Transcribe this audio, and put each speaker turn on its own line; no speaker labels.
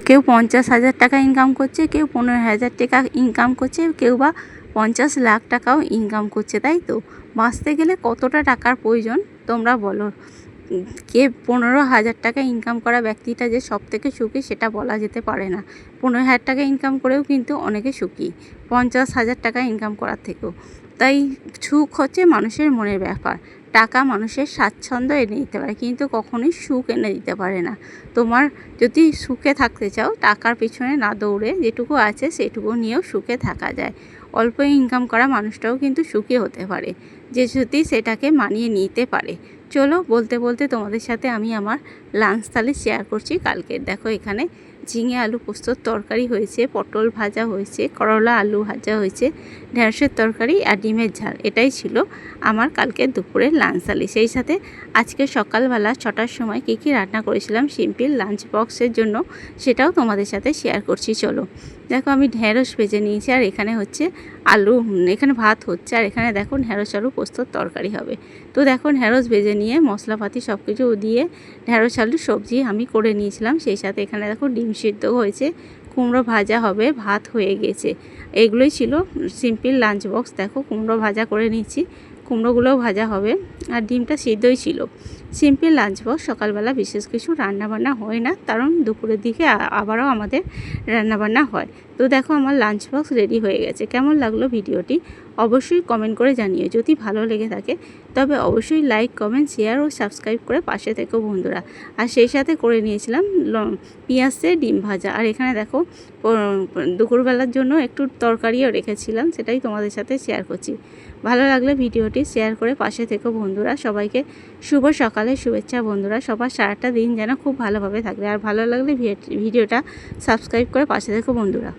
কেউ 50,000 টাকা ইনকাম করছে, কেউ 15,000 টাকা ইনকাম করছে, কেউ বা 50 লাখ টাকাও ইনকাম করছে, তাই তো? বাঁচতে গেলে কতটা টাকার প্রয়োজন তোমরা বলো। কে 15,000 টাকা ইনকাম করা ব্যক্তিটা যে সব থেকে সুখী সেটা বলা যেতে পারে না। 15,000 টাকা ইনকাম করেও কিন্তু অনেকে সুখী 50,000 টাকা ইনকাম করার থেকেও। তাই সুখ হচ্ছে মানুষের মনের ব্যাপার। টাকা মানুষের স্বাচ্ছন্দ্য এনে দিতে পারে, কিন্তু কখনোই সুখ এনে দিতে পারে না। তোমার যদি সুখে থাকতে চাও, টাকার পিছনে না দৌড়ে যেটুকু আছে সেটুকু নিয়েও সুখে থাকা যায়। অল্প ইনকাম করা মানুষটাও কিন্তু সুখী হতে পারে, যে যদি সেটাকে মানিয়ে নিতে পারে। চলো, বলতে বলতে তোমাদের সাথে আমি আমার লাঞ্চ থালি শেয়ার করছি কালকের। দেখো, এখানে ঝিঙে আলু পোস্তর তরকারি হয়েছে, পটল ভাজা হয়েছে, করলা আলু ভাজা হয়েছে, ঢেঁড়সের তরকারি আর ডিমের ঝাল। এটাই ছিল আমার কালকের দুপুরের লাঞ্চ থালি। সেই সাথে আজকে সকালবেলা 6টার সময় কী রান্না করেছিলাম সিম্পল লাঞ্চ বক্সের জন্য, সেটাও তোমাদের সাথে শেয়ার করছি। চলো দেখো, আমি ঢেঁড়স ভেজে নিয়েছি, আর এখানে হচ্ছে আলু, এখানে ভাত হচ্ছে, আর এখানে দেখো ঢেঁড়স আলু পোস্তর তরকারি হবে। তো দেখো, ঢেঁড়স ভেজে নিয়ে মশলাপাতি সব কিছু দিয়ে ঢেঁড়স আলু সবজি আমি করে নিয়েছিলাম। সেই সাথে এখানে দেখো ডিম সিদ্ধ হয়েছে, কুমড়ো ভাজা হবে, ভাত হয়ে গেছে। এগুলোই ছিল সিম্পল লাঞ্চ বক্স। দেখো, কুমড়ো ভাজা করে নিচ্ছি, কুমড়োগুলোও ভাজা হবে, আর ডিমটা সিদ্ধই ছিল। Simple lunch box. সকালবেলা বিশেষ কিছু রান্নাবান্না হয় না, কারণ দুপুরের দিকে আবারও আমাদের রান্নাবান্না হয়। তো দেখো, আমার লাঞ্চ বক্স রেডি হয়ে গেছে। কেমন লাগলো ভিডিওটি অবশ্যই কমেন্ট করে জানিও। যদি ভালো লেগে থাকে তবে অবশ্যই লাইক, কমেন্ট, শেয়ার ও সাবস্ক্রাইব করে পাশে থেকো বন্ধুরা। আর সেই সাথে করে নিয়েছিলাম পেঁয়াজে ডিম ভাজা। আর এখানে দেখো, দুপুরবেলার জন্য একটু তরকারিও রেখেছিলাম, সেটাই তোমাদের সাথে শেয়ার করছি। ভালো লাগলে ভিডিওটি শেয়ার করে পাশে থেকো বন্ধুরা। সবাইকে শুভ সকালের শুভেচ্ছা বন্ধুরা। সবার সারাটা দিন যেন খুব ভালোভাবে থাকবে। আর ভালো লাগলে ভিডিওটা সাবস্ক্রাইব করে পাশে থেকো বন্ধুরা।